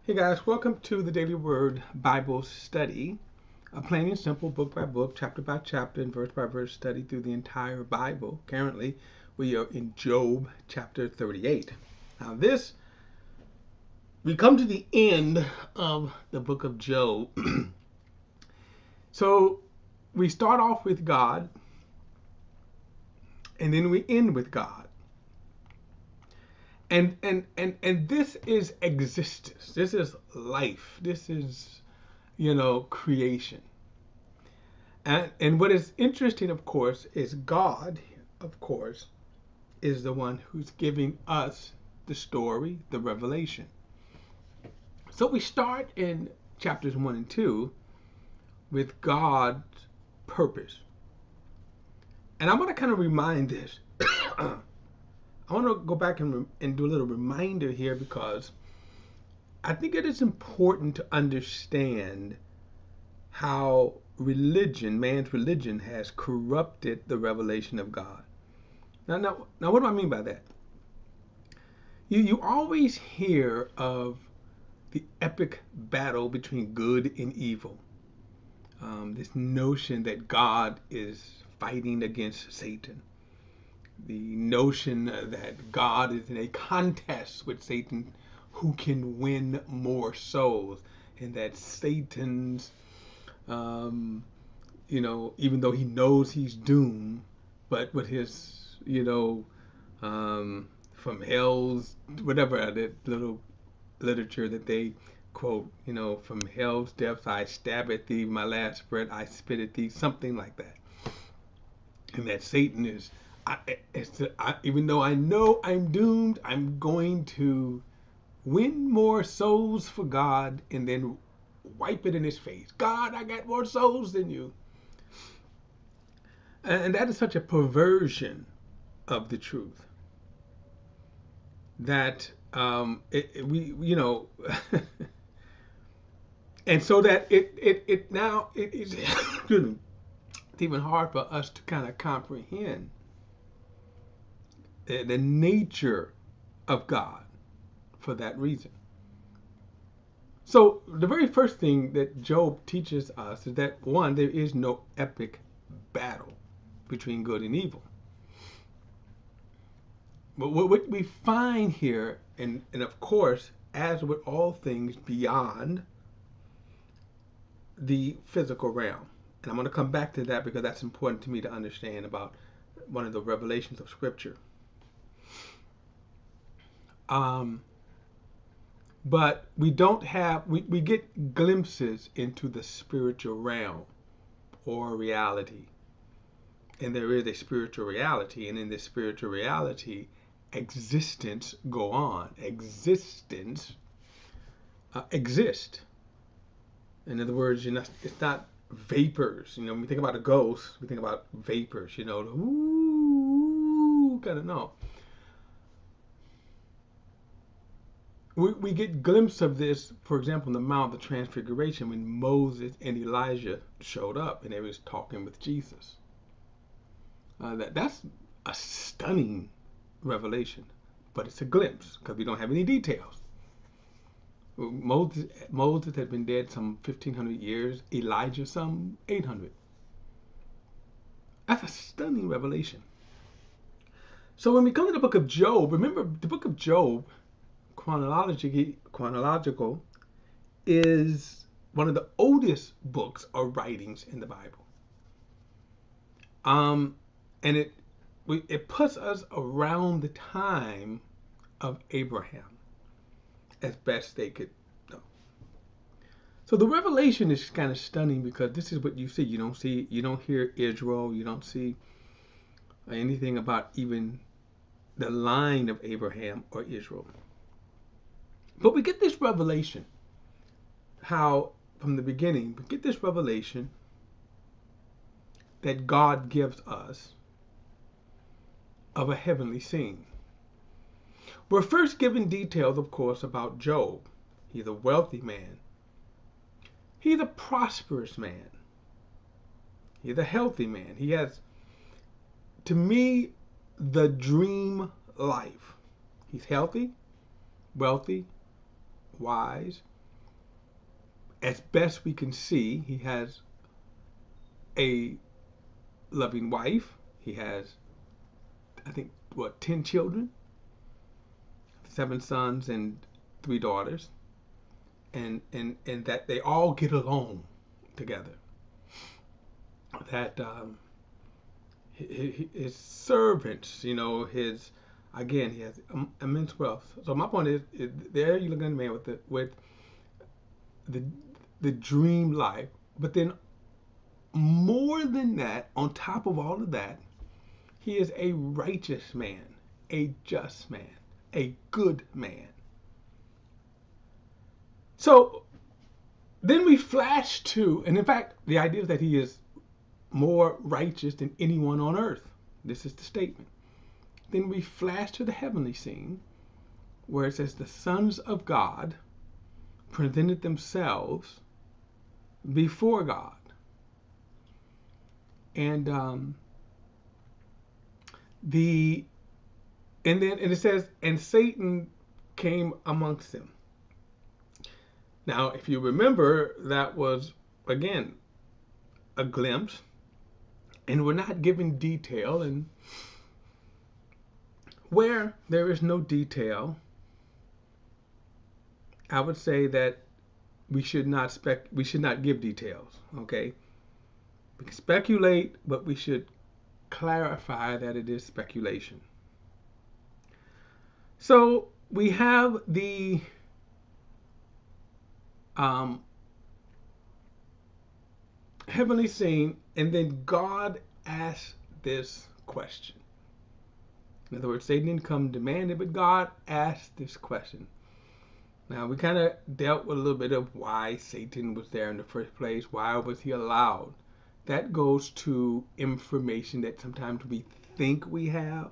Hey guys, welcome to the Daily Word Bible Study, a plain and simple book by book, chapter by chapter, and verse by verse study through the entire Bible. Currently, we are in Job chapter 38. Now, we come to the end of the book of Job. So, we start off with God, and then we end with God. And this is existence. This is life. This is, creation. And what is interesting, of course, is God, of course, is the one who's giving us the story, the revelation. So we start in chapters 1 and 2 with God's purpose. And I want to kind of remind this. I want to go back and do a little reminder here because I think it is important to understand how man's religion has corrupted the revelation of God. Now, what do I mean by that? You always hear of the epic battle between good and evil. This notion that God is fighting against Satan. The notion that God is in a contest with Satan who can win more souls, and that Satan's even though he knows he's doomed, but with his, from hell's, whatever, that little literature that they quote, from hell's depths I stab at thee, my last breath I spit at thee, something like that. And that Satan is, even though I know I'm doomed, I'm going to win more souls for God and then wipe it in his face. God, I got more souls than you. And that is such a perversion of the truth that we and so that it now it is it's even hard for us to kind of comprehend the nature of God for that reason. So the very first thing that Job teaches us is that, one, there is no epic battle between good and evil. But what we find here, and of course, as with all things beyond the physical realm, and I'm going to come back to that because that's important to me to understand about one of the revelations of Scripture. But we don't have, we get glimpses into the spiritual realm or reality. And there is a spiritual reality, and in this spiritual reality, existence go on. Existence exist. In other words, it's not vapors. When we think about a ghost, we think about vapors. Ooh, kind of no. We get glimpse of this, for example, in the Mount of the Transfiguration when Moses and Elijah showed up and they was talking with Jesus. That's a stunning revelation, but it's a glimpse because we don't have any details. Moses had been dead some 1,500 years, Elijah some 800. That's a stunning revelation. So when we come to the book of Job, remember the book of Job, chronological, is one of the oldest books or writings in the Bible. And it puts us around the time of Abraham, as best they could know. So the revelation is kind of stunning because this is what you see. You don't hear Israel. You don't see anything about even the line of Abraham or Israel. But we get this revelation, how from the beginning, we get this revelation that God gives us of a heavenly scene. We're first given details, of course, about Job. He's a wealthy man. He's a prosperous man. He's a healthy man. He has, to me, the dream life. He's healthy, wealthy, wise, as best we can see, he has a loving wife. He has, I think, 10 children, 7 sons and 3 daughters, and that they all get along together. That his servants, his again, he has immense wealth. So my point is there you look at a man with the dream life, but then more than that, on top of all of that, he is a righteous man, a just man, a good man. So then we flash to, and in fact, the idea is that he is more righteous than anyone on earth. This is the statement. Then we flash to the heavenly scene where it says the sons of God presented themselves before God. And and it says, and Satan came amongst them. Now, if you remember, that was again a glimpse, and we're not given detail, and where there is no detail, I would say that we should not give details. Okay, we can speculate, but we should clarify that it is speculation. So we have the heavenly scene, and then God asks this question. In other words, Satan didn't come demand it, but God asked this question. Now, we kind of dealt with a little bit of why Satan was there in the first place. Why was he allowed? That goes to information that sometimes we think we have,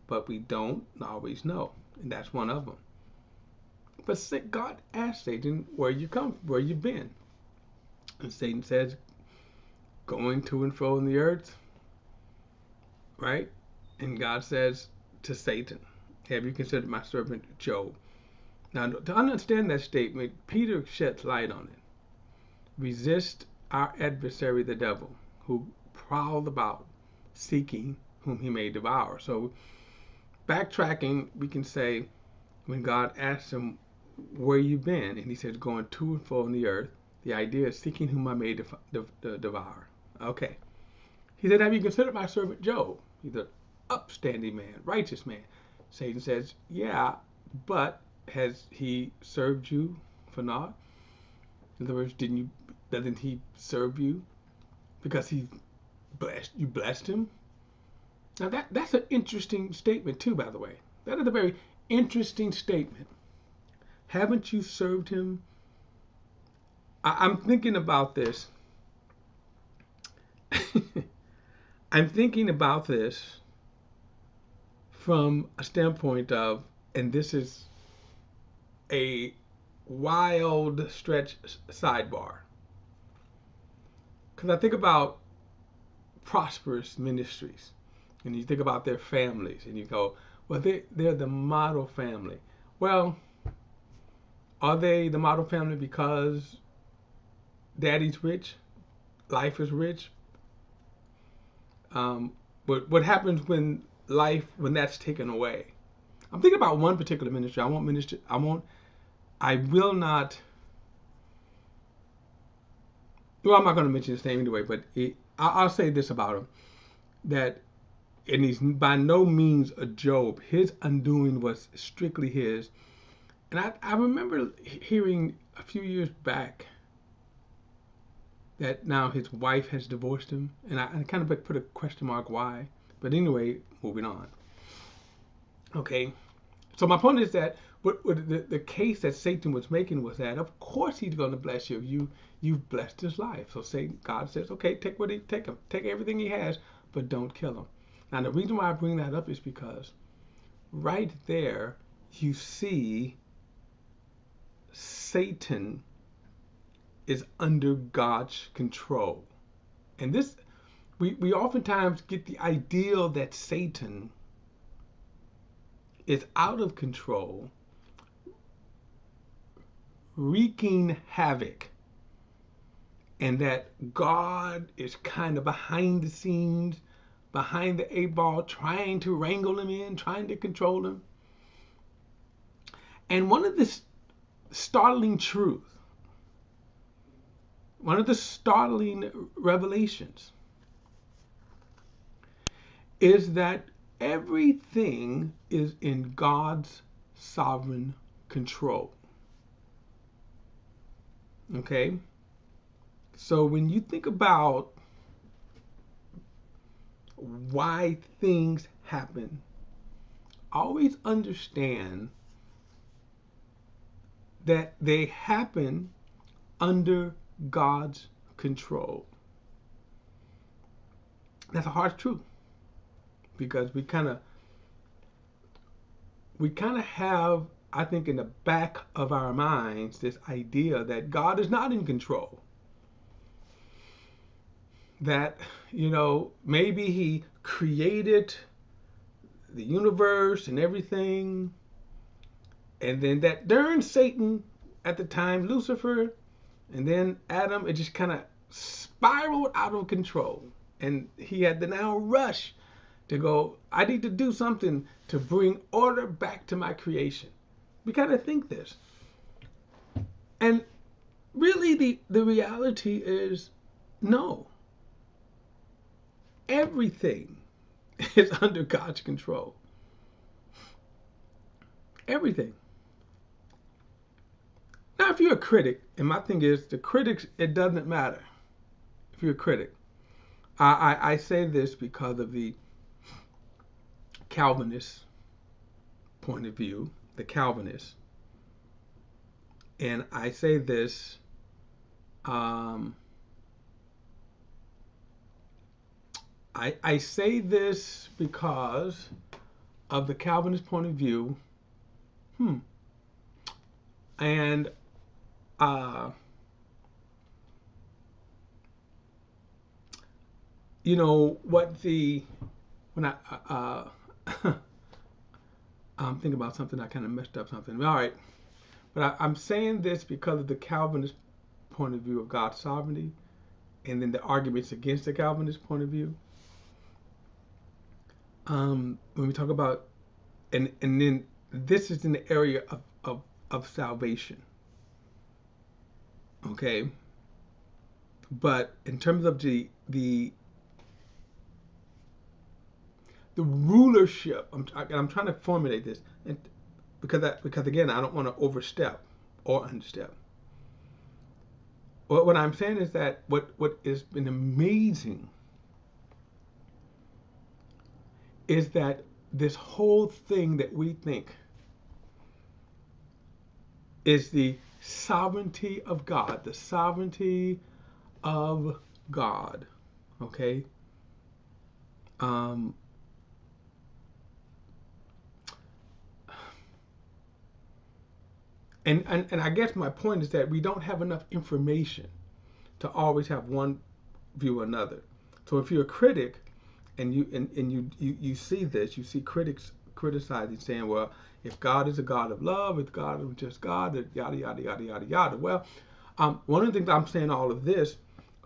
but we don't always know. And that's one of them. But God asked Satan, where you've been? And Satan says, going to and fro in the earth, right? And God says to Satan, have you considered my servant Job? Now, to understand that statement, Peter sheds light on it. Resist our adversary, the devil, who prowled about seeking whom he may devour. So, backtracking, we can say, when God asked him, where you been? And he says, going to and fro in the earth. The idea is seeking whom I may devour. Okay. He said, have you considered my servant Job? He's an upstanding man, righteous man. Satan says, yeah, but has he served you for naught? In other words, doesn't he serve you because you blessed him? Now that's an interesting statement too, by the way. That is a very interesting statement. Haven't you served him? I'm thinking about this. I'm thinking about this from a standpoint of, and this is a wild stretch sidebar, because I think about prosperous ministries, and you think about their families, and you go, well, they're the model family. Well, are they the model family because daddy's rich, life is rich? But what happens when that's taken away? I'm thinking about one particular ministry. I will not. Well, I'm not going to mention his name anyway, but I'll say this about him: that, and he's by no means a Job. His undoing was strictly his. And I remember hearing a few years back that now his wife has divorced him, and I kind of put a question mark why. But anyway, moving on. Okay, so my point is that what the case that Satan was making was that of course he's going to bless you. You've blessed his life. So God says, okay, take him, take everything he has, but don't kill him. Now the reason why I bring that up is because right there you see Satan is under God's control. And this, we oftentimes get the ideal that Satan is out of control, wreaking havoc and that God is kind of behind the scenes, behind the eight ball, trying to wrangle him in, trying to control him. And one of the startling truths, one of the startling revelations is that everything is in God's sovereign control. Okay? So when you think about why things happen, always understand that they happen under God's control. That's a hard truth, because we kind of have, I think, in the back of our minds this idea that God is not in control. That, maybe he created the universe and everything, and then that darn Satan at the time, Lucifer, and then Adam, it just kind of spiraled out of control. And he had to now rush to go, I need to do something to bring order back to my creation. We kind of think this. And really the reality is no. Everything is under God's control. Everything. Now, if you're a critic, and my thing is, the critics, it doesn't matter if you're a critic. I say this because of the Calvinist point of view, the Calvinists. And I say this I say this because of the Calvinist point of view. And when I'm thinking about something, I kind of messed up something. All right. But I'm saying this because of the Calvinist point of view of God's sovereignty, and then the arguments against the Calvinist point of view. When we talk about, and then this is in the area of salvation. Okay. But in terms of the rulership, I'm trying to formulate this, and because again, I don't want to overstep or understep. What I'm saying is that what has been amazing is that this whole thing that we think is the sovereignty of God, the sovereignty of God, okay? And I guess my point is that we don't have enough information to always have one view or another. So if you're a critic and you see this, you see critics criticizing, saying, well, if God is a God of love, if God is just God, yada yada yada yada yada. Well, one of the things I'm saying all of this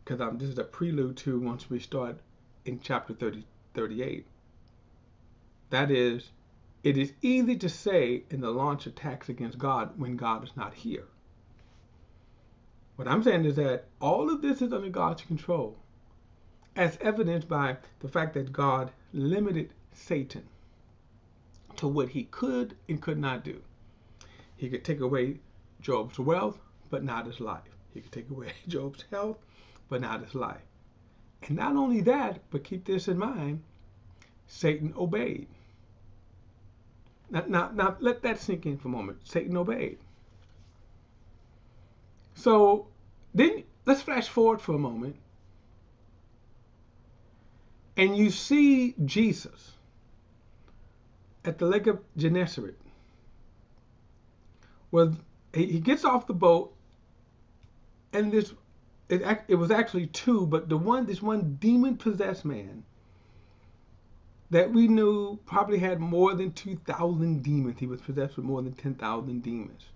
because this is a prelude to once we start in chapter 38. That is, it is easy to say in the launch attacks against God when God is not here. What I'm saying is that all of this is under God's control, as evidenced by the fact that God limited Satan to what he could and could not do. He could take away Job's wealth, but not his life. He could take away Job's health, but not his life. And not only that, but keep this in mind, Satan obeyed. Now let that sink in for a moment. Satan obeyed. So then let's flash forward for a moment. And you see Jesus at the Lake of Gennesaret. Well, he gets off the boat, and it was actually two, but this one demon-possessed man that we knew probably had more than 2,000 demons. He was possessed with more than 10,000 demons.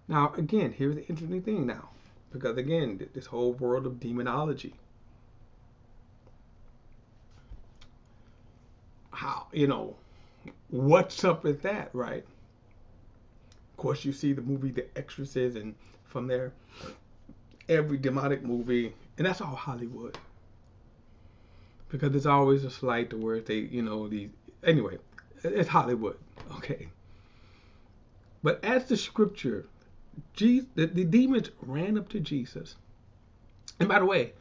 Now, again, here's the interesting thing now. Because again, this whole world of demonology. How, what's up with that, right? Of course, you see the movie The Exorcist, and from there, every demonic movie, and that's all Hollywood. Because there's always a slight to where they, anyway, it's Hollywood, okay? But as the scripture, the demons ran up to Jesus. And by the way,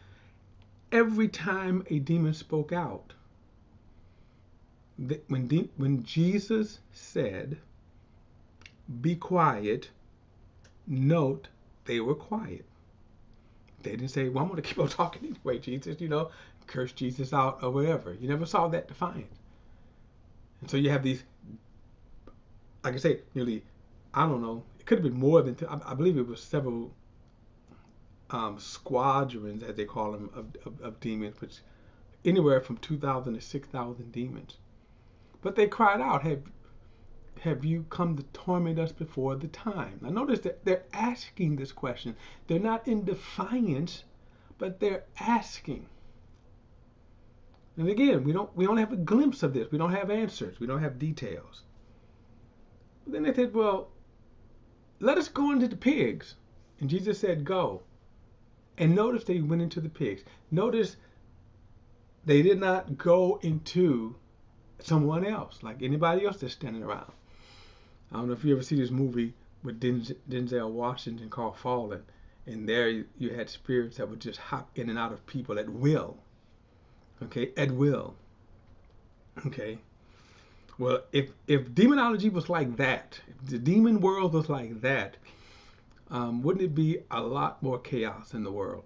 every time a demon spoke out, when Jesus said, "Be quiet," note they were quiet. They didn't say, "Well, I'm going to keep on talking anyway, Jesus," curse Jesus out or whatever. You never saw that defiance. And so you have these, like I say, nearly, I don't know, it could have been more than, I believe it was several squadrons, as they call them, of demons, which anywhere from 2,000 to 6,000 demons. But they cried out, have you come to torment us before the time? Now notice that they're asking this question. They're not in defiance, but they're asking. And again, we don't have a glimpse of this. We don't have answers. We don't have details. But then they said, well, let us go into the pigs. And Jesus said, go. And notice they went into the pigs. Notice they did not go into someone else, like anybody else that's standing around. I don't know if you ever see this movie with Denzel Washington called Fallen. And there you had spirits that would just hop in and out of people at will. Okay, at will. Okay. Well, if demonology was like that, if the demon world was like that, wouldn't it be a lot more chaos in the world?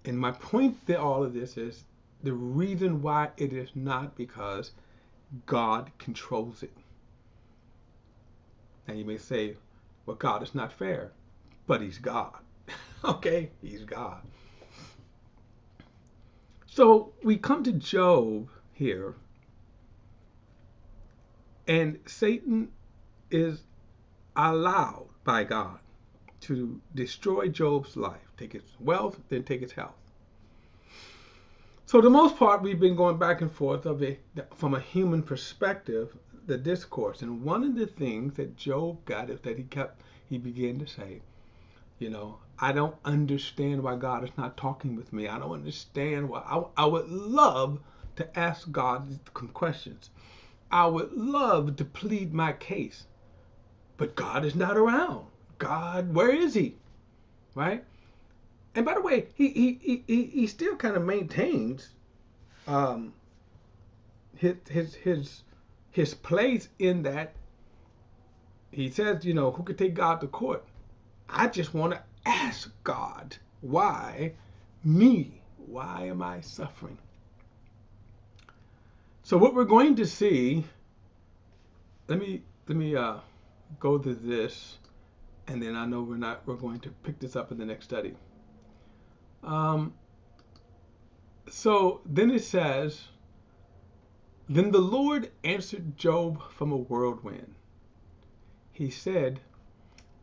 And my point to all of this is the reason why it is not because God controls it. Now you may say, well, God is not fair, but He's God. Okay, He's God. So we come to Job here, and Satan is allowed by God to destroy Job's life, take his wealth, then take his health. So the most part, we've been going back and forth from a human perspective, the discourse. And one of the things that Job got is that he began to say, I don't understand why God is not talking with me. I don't understand why. I would love to ask God some questions. I would love to plead my case. But God is not around. God, where is He? Right? And by the way, he still kind of maintains his place in that he says, who could take God to court? I just want to ask God, why me? Why am I suffering? So what we're going to see, let me go to this, and then I know we're going to pick this up in the next study. So then it says, then the Lord answered Job from a whirlwind. He said,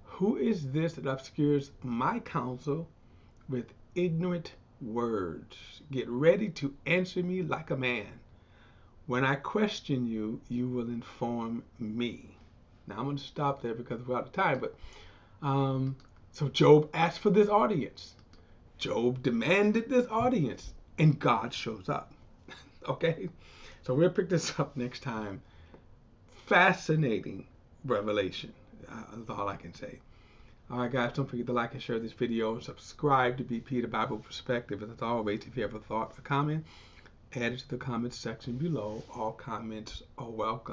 who is this that obscures my counsel with ignorant words? Get ready to answer me like a man. When I question you, you will inform me. Now I'm going to stop there because we're out of time. But so Job asked for this audience. Job demanded this audience, and God shows up. Okay? So we'll pick this up next time. Fascinating revelation. That's all I can say. All right, guys, don't forget to like and share this video. Subscribe to BP, the Bible Perspective. As always, if you have a thought or comment, add it to the comments section below. All comments are welcome.